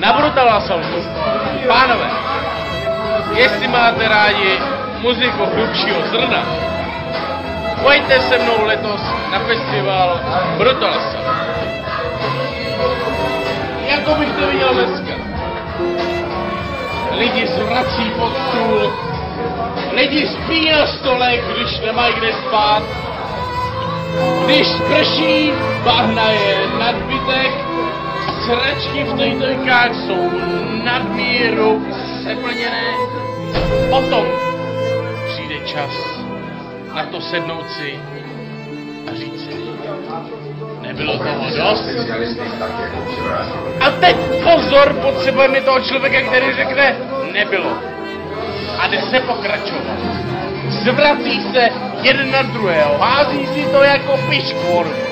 na Brutala Salmu. Pánové, jestli máte rádi muziku hrubšího zrna, pojďte se mnou letos na festival Brutala Salmu. Jako bych to viděl dneska. Lidi zvrací pod stůl, lidi spí na stole, když nemají kde spát. Když prší, bahna je nadbytek, sračky v tojtojkách jsou nadmíru přeplněné. Potom přijde čas na to sednout si a říct si, nebylo toho dost. A teď pozor, potřebujeme toho člověka, který řekne, nebylo. A jde se pokračovat. Zvrací se jeden na druhého, hází si to jako piškvorky.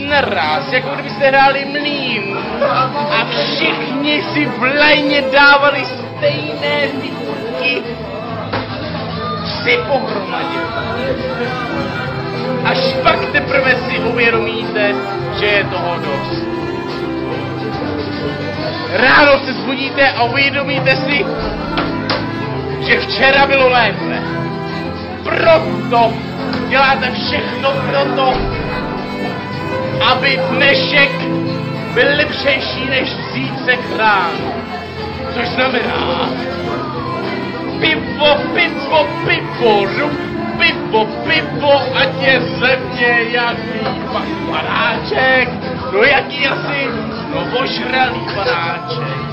Naraz, jako kdybyste hráli mlýn. A všichni si v lajně dávali stejné figurky. Vsi pohromadě. Až pak teprve si uvědomíte, že je toho dost. Ráno se zbudíte a uvědomíte si, že včera bylo lépe. Proto děláte všechno proto, aby dnešek byl lepšejší než zítřek ráno. Což znamená pivo, pivo, pivo, pivo, pivo, ať je ze mě jaký panáček. No jaký asi? No ožralý panáček.